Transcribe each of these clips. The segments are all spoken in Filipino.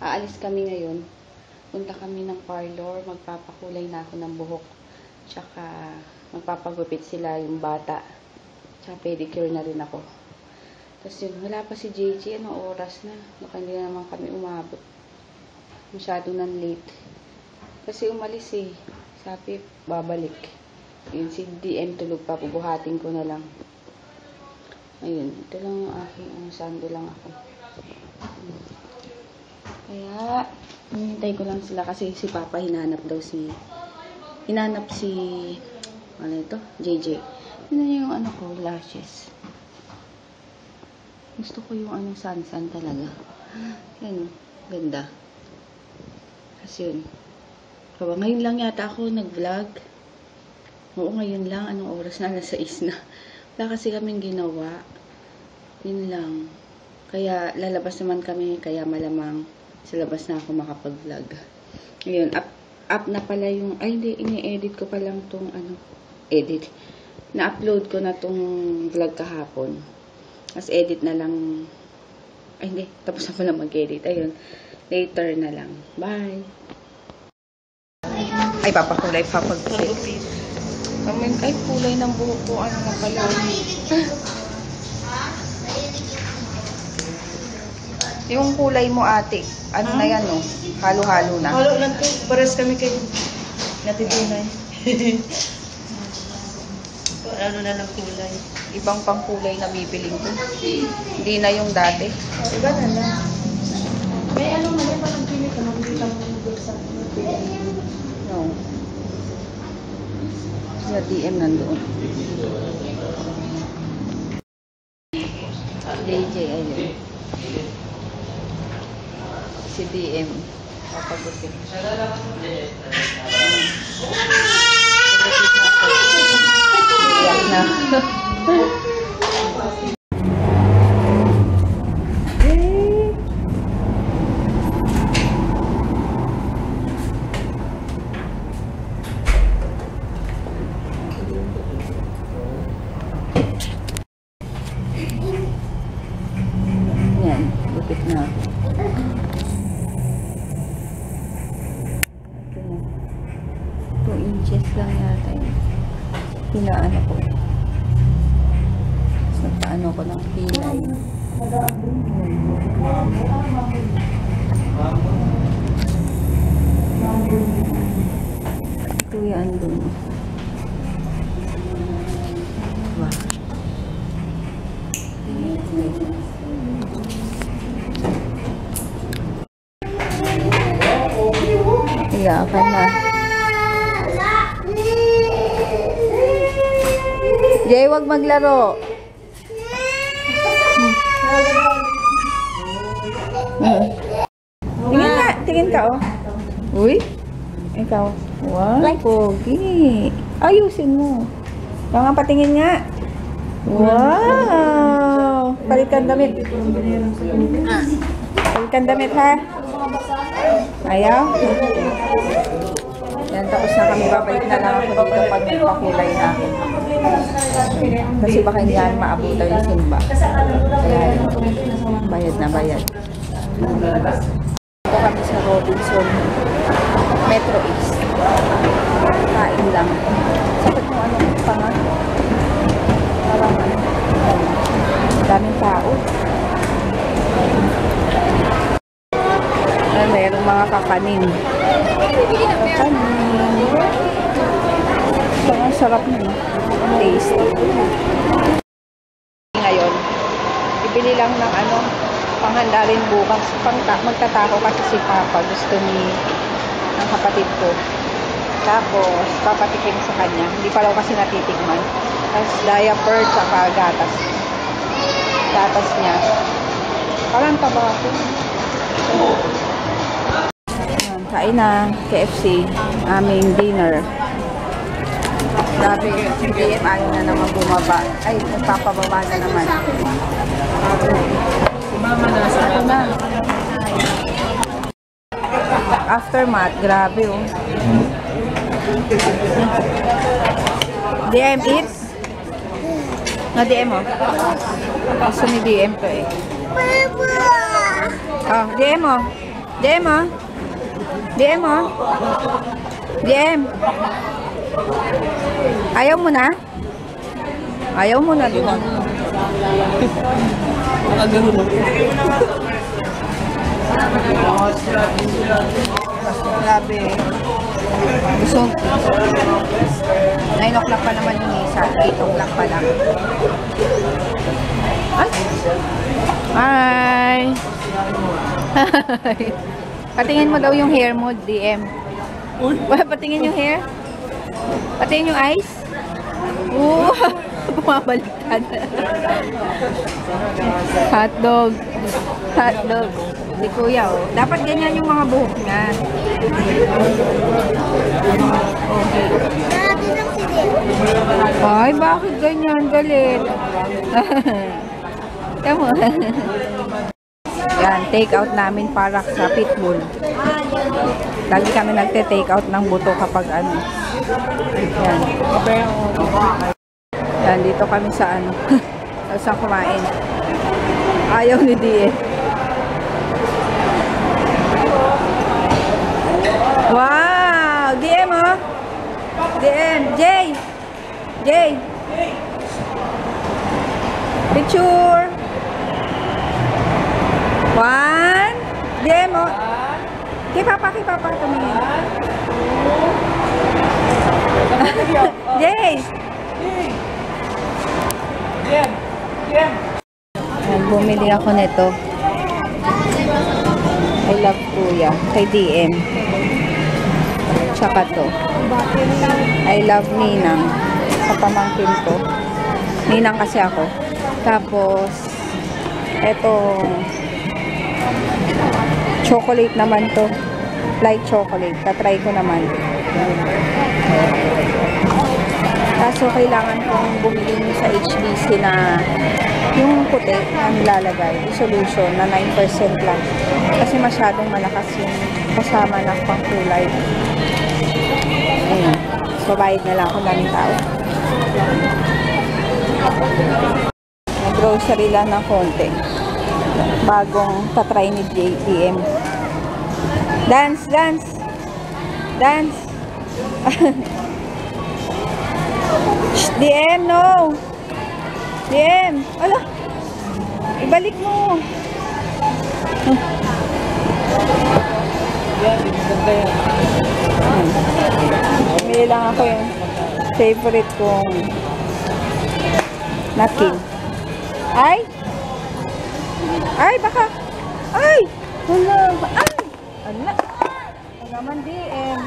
Aalis kami ngayon. Punta kami ng parlor. Magpapakulay na ako ng buhok. Tsaka magpapagupit sila yung bata. Tsaka pedicure na rin ako. Tapos yun, wala pa si JJ. Anong oras na? Baka hindi na naman kami umabot. Masyado nang late. Kasi umalis eh. Sabi, babalik. Yun, si DM tulog pa. Bubuhatin ko na lang. Ayun, ito lang yung aking sando lang ako. Kaya, hinintay ko lang sila kasi si Papa hinanap si ano ito? JJ. Yun yung ano ko, lashes. Gusto ko yung anong san talaga. Yan, ganda. Kasi yun. Kaya ngayon lang yata ako nag-vlog. Oo, ngayon lang. Anong oras na? Nasa 6 na. Wala kasi kaming ginawa. Yun lang. Kaya lalabas naman kami. Kaya malamang sa labas na ako makapag-vlog. Ngayon, up na pala yung... Ay, hindi. Ini-edit ko pa lang tong edit. Na-upload ko na tong vlog kahapon. As edit na lang. Ay, hindi. Tapos na pala mag-edit. Ayun. Later na lang. Bye! Ay, papakulay. Papagupit. Ay, kulay ng buhok ko. Ano na pala. Yung kulay mo, ate. Ano na yan, no? Halo-halo na. Halo lang to. Pares kami kay Natidunay. Ano na lang kulay. Ibang pang kulay na bibiling ko. Hindi na yung dati. Iba na lang. May ano man yung parang pili ka. Mabili lang mo yung sa No. Sa DM nandoon. JJ, ayun. Si DM. Papagutin. Iyak na. Yan, lupit na. 2 inches lang yata yun. Pinaano ko. Nagpaano ko ng pilay. Ito yan dun. Wow. Iyakan na. Jay, wag maglaro. Tingin nga, tingin ka oh. Uy, ikaw. Wow, pogi. Ayusin mo. Ikaw nga patingin nga. Wow. Palitan damit. Palitan damit ha. Ayaw. Yan, tapos na kami. Babalik na lang ako dito pag pakulay na ako. Kasi baka hindi yan maabutan yung simba. Kaya bayad na bayad. Ito kami sa Robinson Metro East. Kain lang. Sakit mo ano pa nga? Parang daming tao. Mayroong mga kakanin. Ito ang sarap na. Tasty. Ngayon, ibili lang ng panghanda rin bukas. Magtatako kasi si Papa. Gusto ng kapatid ko. Tapos, papatikim sa kanya. Hindi pa lang kasi natitikman. Tapos, diaper, tsaka gatas. Gatas niya. Parang tabako. Kain na, KFC, aming dinner. Grabe, yung DM ayaw na naman bumaba. Ay, nagpapababa na naman. Mama na sa na. Aftermath, grabe oh. DM eats? Na DM oh. Gusto ni DM ko eh. Oh, DM oh. DM mo? DM mo? DM? Ayaw mo na? Ayaw mo na, di ba? Grabe. Gusto. 9 o'clock pa naman yung isa. 8 o'clock pa lang. Ay! Hi! Hi! Patingin mo daw yung hair mo, DM. Patingin yung hair? Patingin yung eyes? Oo! Bumabaliktad. Hotdog. Hotdog. Di kuya, oh. Dapat ganyan yung mga buhok niya. Okay. Ay, bakit ganyan? Galit. Tama. Yan, take out namin para sa pitbull. Lagi kami nagte-take out ng buto kapag ano. Yan. Yan, dito kami sa ano. Saan kumain. Ayaw ni Die. Wow! DM oh! DM! Jay! Jay! Picture! One! DM oh! Kay Papa tumingin. Jay! Bumili ako nito. I love Kuya. Kay DM. Tsaka to. I love Ninang. Sa pamangkin ko. Ninang kasi ako. Tapos, etong chocolate naman to. Light chocolate. Tatry ko naman. Kaso kailangan kong bumili sa HBC na yung puti na nilalagay, solution na 9% lang. Kasi masyadong malakas yung kasama ng pangkulay. Ayun. So, bayad na lang ako, daming tao. Nag-grocery lang ng konti. Bagong tatry ni JTM. Dance, dance! Dance! Shh, DM, no! DM! Ala! Ibalik mo! Bumili lang ako yung favorite kong napkin. Ay! Ay, baka! Ay! Wala! Ay! Ala! Wala naman DM.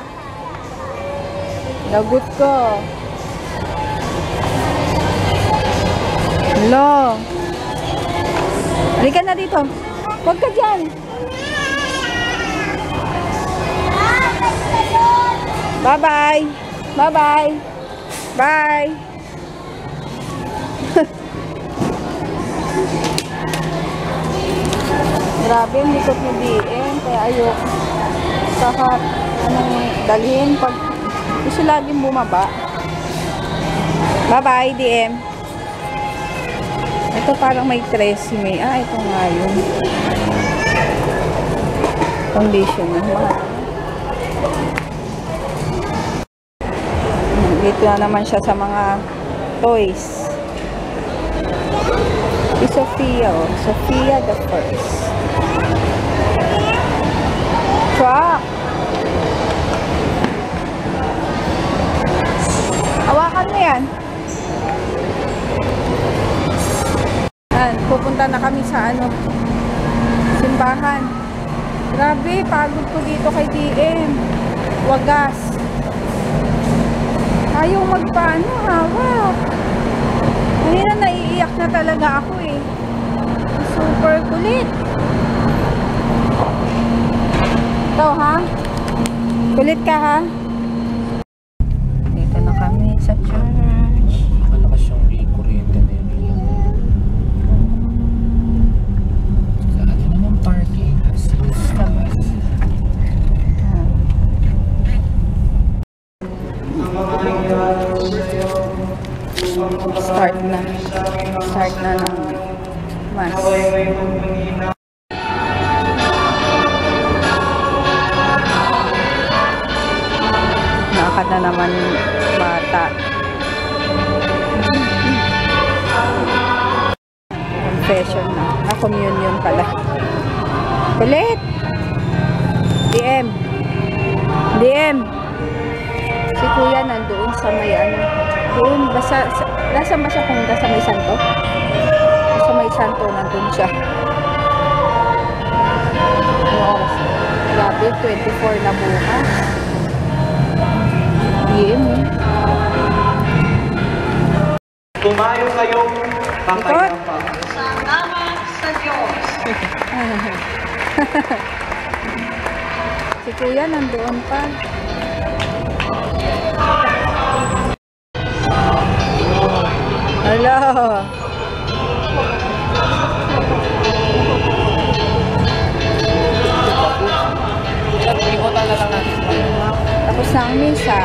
Lagot ko. Hello. Halika na dito. Huwag ka dyan. Bye-bye. Bye-bye. Bye. Grabe, ang likot ni DM. Kaya ayok. Saka, anong dalhin pag gusto laging bumaba. Bye-bye, DM. Ito parang may tresemme. Ah, ito nga yun. Foundation na. Dito na naman siya sa mga toys. Si Sophia, oh. Sophia the First. Truck! Hawakan mo yan. Pupunta na kami sa ano, simbahan. Grabe, pagod ko dito kay DM. Wagas. Ayaw magpaano, hawak. Kanina naiiyak na talaga ako eh. Super kulit. Ito ha? Kulit ka ha? Dito na kami sa church. Malakas yung kuryente na yun. Sa atin naman parking. Start na. Start na ng mass. na naman bata. Confession na. Communion pala. Kulit! DM! DM! Si kuya nandoon sa may ano. Doon, basta, nasa ba siya kung nasa may santo? Sa may santo, nandun siya. Ano oras? Grabe, 24 na bukas. DM eh. Tumayo kayong papayapa. Salamat sa Diyos. Si kuya nandoon pa. Hello. Tapos na ang misa.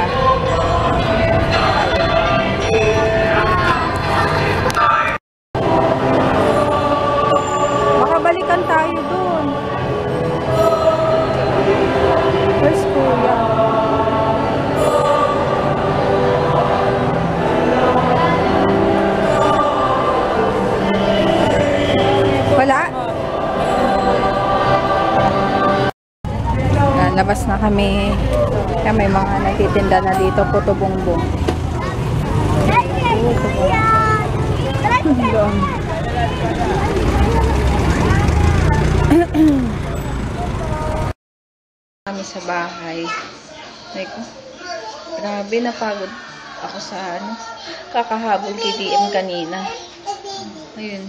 Makabalikan tayo dun. Where's kuya? Wala. Labas na kami. Kaya may mga nagtitinda na dito. Puto bongbong. Doon. Kami sa bahay. Like, grabe, napagod ako sa ano. Kakahabol kay DM kanina. Ayun.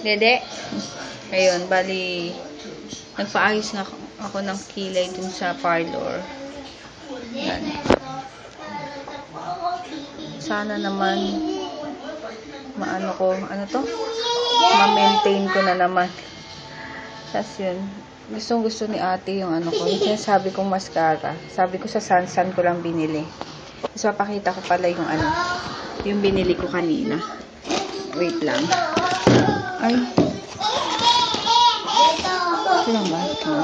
Dede. Ayun, bali nagpaayos na ako ng kilay dun sa parlor. Yan. Sana naman maano ko, ano to? Ma-maintain ko na naman. Tapos yun, gusto ni ate yung ano ko, yung sabi kong mascara. Sabi ko sa Sansan ko lang binili. Tapos papakita ko pala yung ano, yung binili ko kanina. Wait lang. Ay. Ito lang ba? Ito.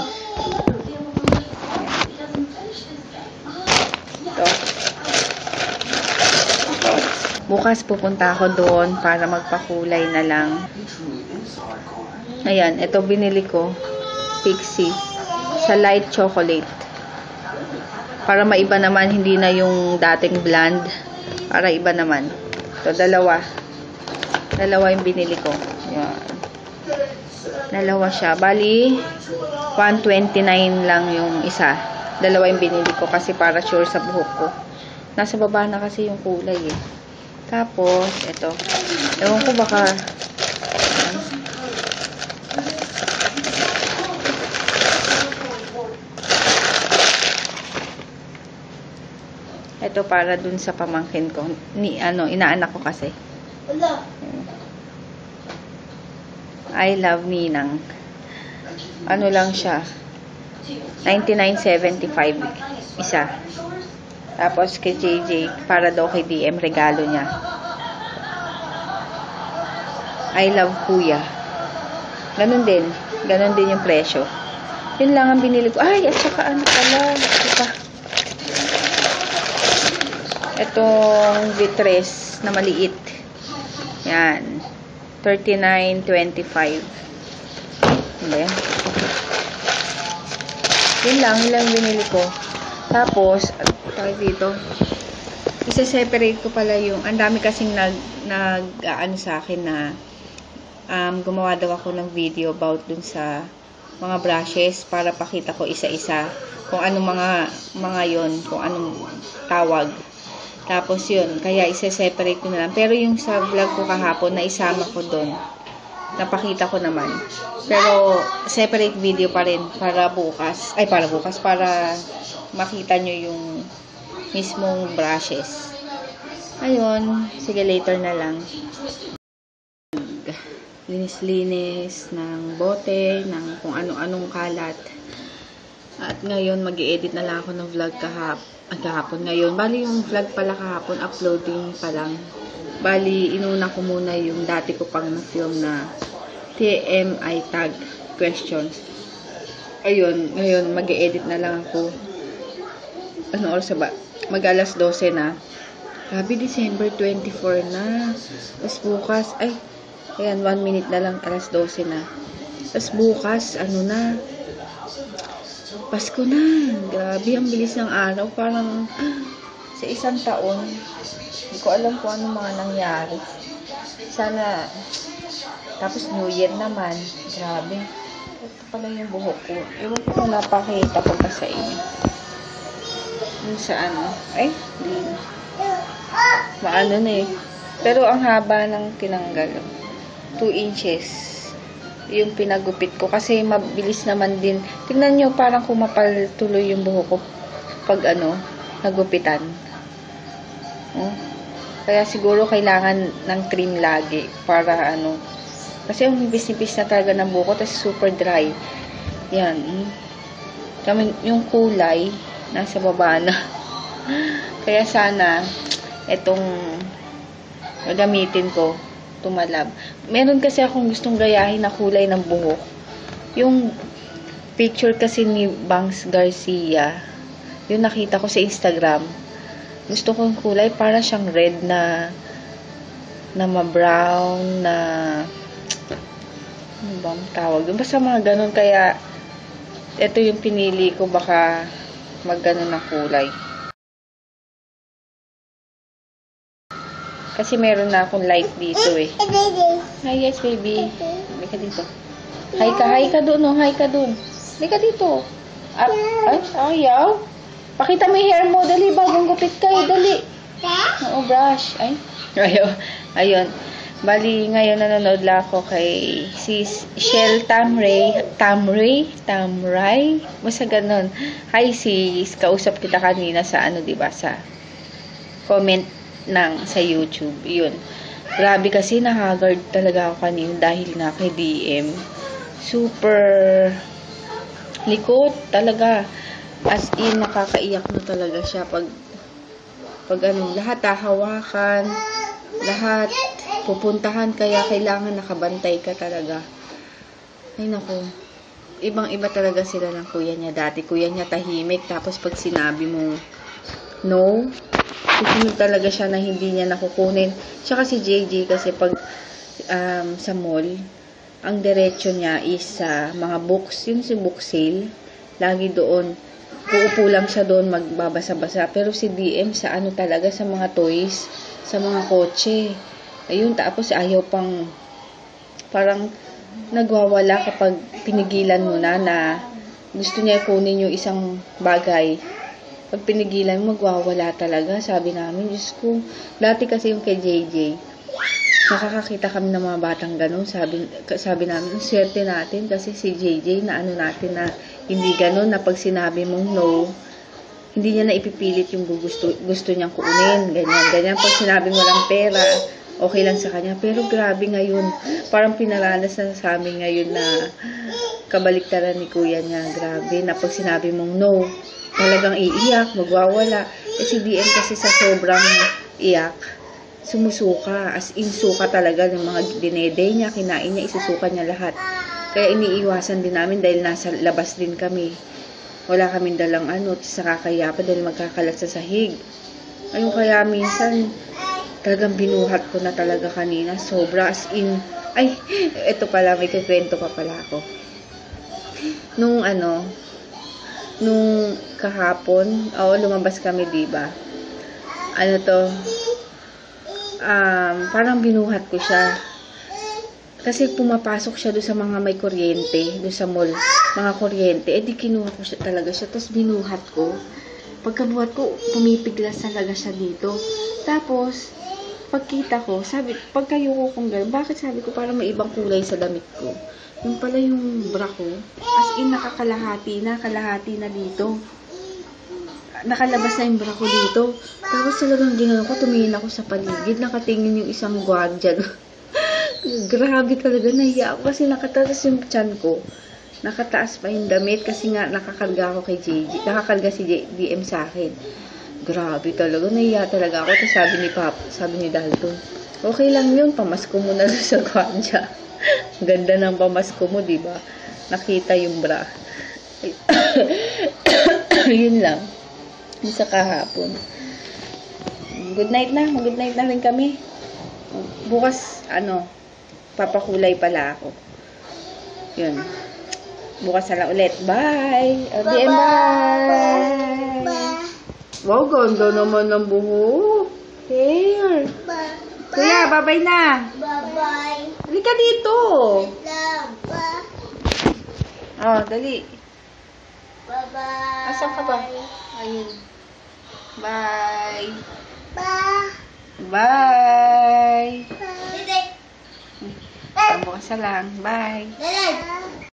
Bukas pupunta ako doon para magpakulay na lang. Ayan, ito binili ko. Pixie. Sa light chocolate. Para maiba naman, hindi na yung dating blonde. Para iba naman. Ito, dalawa. Dalawa yung binili ko. Ayan. Dalawa siya. Bali, 129 lang yung isa. Dalawa yung binili ko kasi para sure sa buhok ko. Nasa baba na kasi yung kulay eh. Tapos, ito. Ewan ko baka ito para dun sa pamangkin ko. Inaanak ko kasi. I love Ninang. Ano lang siya. 99.75 isa. Tapos kay JJ, para daw kay DM, regalo niya. I love Kuya. Ganun din. Ganun din yung presyo. Yun lang ang binili ko. Ay, at saka ano pala. Ito itong vitres na maliit. Yan. 39.25. Hindi. Yun lang binili ko. Tapos, dito, isa-separate ko pala yung, ang dami kasing nag-ano sa akin na gumawa daw ako ng video about dun sa mga brushes para pakita ko isa-isa kung anong mga yon, kung anong tawag. Tapos yun, kaya isa-separate ko na lang. Pero yung sa vlog ko kahapon, naisama ko doon. Napakita ko naman. Pero separate video pa rin para bukas. Para makita nyo yung mismong brushes. Ayun, sige later na lang. Linis-linis ng bote, ng kung ano-anong kalat. At ngayon, mag-i-edit na lang ako ng vlog kahapon ngayon. Bali yung vlog pala kahapon, uploading pa lang. Bali, inuna ko muna yung dati ko pang na-film na TMI tag questions. Ayun, ngayon mag-i-edit na lang ako. ano oras ba? Mag alas 12 na. Grabe, December 24 na. Tapos bukas, ayan, 1 minute na lang, alas 12 na. Tapos bukas, ano na, Pasko na. Grabe, ang bilis ng araw. Parang sa isang taon, hindi ko alam kung ano mga nangyari. Sana, tapos New Year naman. Grabe. Ito pala yung buhok ko. Iwan ko kung napakita ko pa sa inyo. Yung sa ano. Hindi na. Maano na eh. Pero ang haba ng tinanggal. 2 inches. Yung pinagupit ko. Kasi mabilis naman din. Tingnan nyo, parang kumapal tuloy yung buhok ko. Pag nagupitan. Kaya siguro kailangan ng trim lagi. Para kasi ang nipis-nipis na talaga ng buhok ko. Tapos super dry. Yan. Yung kulay, nasa baba na. Kaya sana, etong gagamitin ko, tumalab. Meron kasi akong gustong gayahin na kulay ng buhok. Yung picture kasi ni Bangs Garcia, yung nakita ko sa Instagram, gusto kong kulay para siyang red na ma-brown na ano bang tawag? Basta mga ganun. Kaya ito yung pinili ko, baka mag-ganon na kulay. Kasi meron na akong light dito eh. Hi, yes baby. Hindi ka dito. Hi ka doon, hi ka doon. Hindi ka dito. Ayaw. Pakita mo yung hair mo, dali, bagong gupit kayo, dali. Oo, brush. Ayaw. Ayun. Bali, ngayon nanonood lang ako kay si Shell Tamray. Basta ganun. Hi sis, kausap kita kanina sa diba, sa comment sa YouTube. Yun. Grabe kasi nahagard talaga ako kanina dahil nga kay DM. Super likot talaga. As in, nakakaiyak na talaga siya pag lahat hahawakan, lahat pupuntahan, kaya kailangan nakabantay ka talaga. Ay naku, ibang-iba talaga sila ng kuya niya dati. Kuya niya tahimik, tapos pag sinabi mo no, susunod talaga siya na hindi niya nakukunin. Tsaka si JJ kasi pag sa mall, ang diretso niya is sa mga books, yun si book sale, lagi doon. Uupo lang siya doon, magbabasa-basa. Pero si DM sa talaga, sa mga toys, sa mga kotse. Ayun, tapos ayaw pang, parang nagwawala kapag pinigilan mo na gusto niya kunin yung isang bagay. Pag pinigilan mo, magwawala talaga. Sabi namin, Diyos ko, dati kasi yung kay JJ, nakakakita kami ng mga batang ganun. Sabi namin, swerte natin kasi si JJ na natin na hindi ganun, na pag sinabi mong no, hindi niya na ipipilit yung gusto niyang kunin. Ganyan. Pag sinabi mo lang pera, okay lang sa kanya. Pero grabe ngayon, parang pinaranas na sa amin ngayon na kabaliktaran ni kuya niya. Grabe, na pag sinabi mong no, talagang iiyak, magwawala. Si DM kasi sa sobrang iyak, sumusuka. As in, suka talaga ng mga dinede niya, kinain niya, isusuka niya lahat. Kaya iniiwasan din namin dahil nasa labas din kami. Wala kaming dalang nakakaya pa dahil magkakalat sa sahig. Ayun, kaya minsan, talagang binuhat ko na talaga kanina. Sobra, as in, ito pala, may kukwento pa pala ako. Nung kahapon, lumabas kami, diba? Parang binuhat ko siya. Kasi pumapasok siya doon sa mga may kuryente, doon sa mall, mga kuryente. Di kinuha ko siya talaga siya, tapos binuhat ko. Pagkabuhat ko, pumipiglas talaga siya dito. Tapos, pagkita ko, pagkayuko kong gano'n, bakit sabi ko parang may ibang kulay sa damit ko? Yung pala yung bra ko, as in kalahati na dito. Nakalabas na yung bra ko dito. Tapos talagang ginawa ko, tumingin ako sa paligid, nakatingin yung isang gwardiya. Grabe talaga, nahiya ako kasi nakataas yung tiyan ko. Nakataas pa yung damit kasi nga nakakarga ako kay JJ. Nakakarga si DM sa akin. Grabe talaga, nahiya talaga ako. Tapos sabi ni Dalton, okay lang yun, pamasko mo na sa gwardiya. Ganda ng pamasko mo, diba? Nakita yung bra. Yun lang. Yung sa kahapon. Good night na. Good night na rin kami. Bukas, papakulay pala ako. Yun. Bukas na lang ulit. Bye! LDM, bye! Wow, ganda naman ng buhok. Hair. Kuya, bye-bye na. Bye-bye. Halika dito. Bye. Oh, dali. Bye-bye. Asan ka ba? Ayun. Bye. Bye. Bye. Bye. Bukas na lang. Bye. Bye.